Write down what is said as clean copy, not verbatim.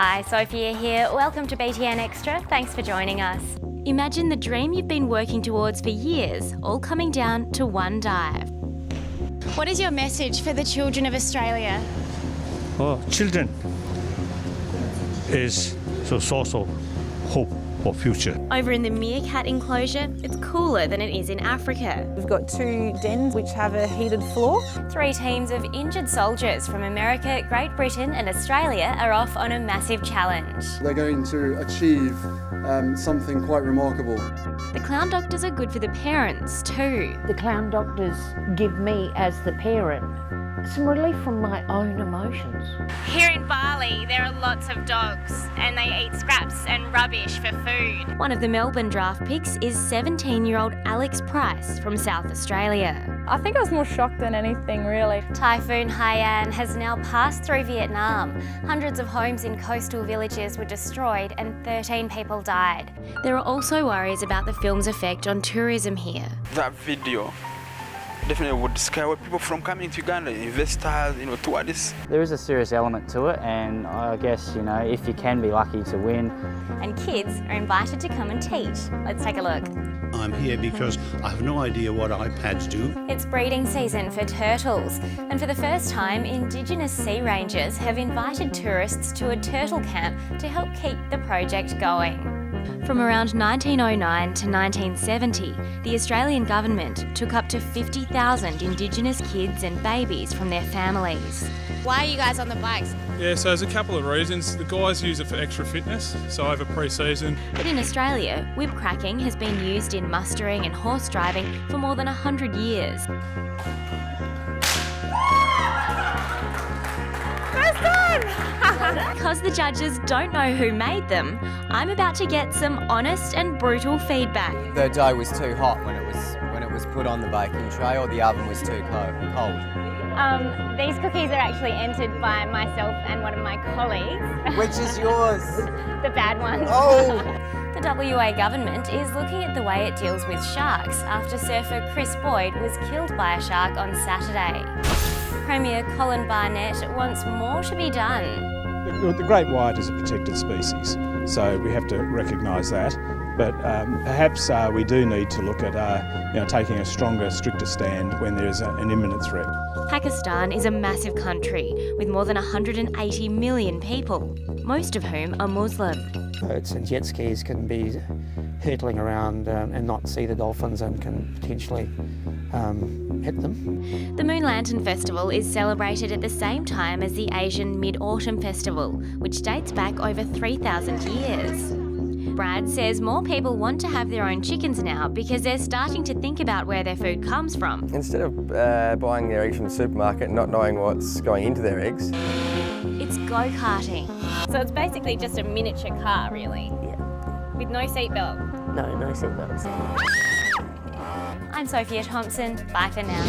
Hi, Sophia here. Welcome to BTN Extra. Thanks for joining us. Imagine the dream you've been working towards for years, all coming down to one dive. What is your message for the children of Australia? Oh, children is the source of hope for future. Over in the meerkat enclosure, it's cooler than it is in Africa. We've got 2 dens which have a heated floor. 3 teams of injured soldiers from America, Great Britain and Australia are off on a massive challenge. They're going to achieve something quite remarkable. The clown doctors are good for the parents too. The clown doctors give me, as the parent, some relief from my own emotions. Here in Bali, there are lots of dogs and they eat scraps and rubbish for food. One of the Melbourne draft picks is 17-year-old Alex Price from South Australia. I think I was more shocked than anything, really. Typhoon Haiyan has now passed through Vietnam. Hundreds of homes in coastal villages were destroyed and 13 people died. There are also worries about the film's effect on tourism here. That video definitely would scare away people from coming to Uganda, investors, tourists. There is a serious element to it, and I guess, if you can be lucky to win. And kids are invited to come and teach. Let's take a look. I'm here because I have no idea what iPads do. It's breeding season for turtles, and for the first time, Indigenous sea rangers have invited tourists to a turtle camp to help keep the project going. From around 1909 to 1970, the Australian government took up to 50,000 Indigenous kids and babies from their families. Why are you guys on the bikes? Yeah, so there's a couple of reasons. The guys use it for extra fitness, so over pre-season. But in Australia, whip cracking has been used in mustering and horse driving for more than 100 years. Because the judges don't know who made them, I'm about to get some honest and brutal feedback. The dough was too hot when it was put on the baking tray, or the oven was too cold. These cookies are actually entered by myself and one of my colleagues. Which is yours? The bad ones. Oh! The WA government is looking at the way it deals with sharks after surfer Chris Boyd was killed by a shark on Saturday. Premier Colin Barnett wants more to be done. The great white is a protected species, so we have to recognise that. But perhaps we do need to look at taking a stronger, stricter stand when there is an imminent threat. Pakistan is a massive country with more than 180 million people, most of whom are Muslim. Boats and jet skis can be hurtling around and not see the dolphins and can potentially hit them. The Moon Lantern Festival is celebrated at the same time as the Asian Mid-Autumn Festival, which dates back over 3,000 years. Brad says more people want to have their own chickens now because they're starting to think about where their food comes from. Instead of buying their eggs from the supermarket and not knowing what's going into their eggs. It's go-karting. So it's basically just a miniature car, really? Yeah. With no seatbelt? No seatbelts. I'm Sophia Thompson. Bye for now.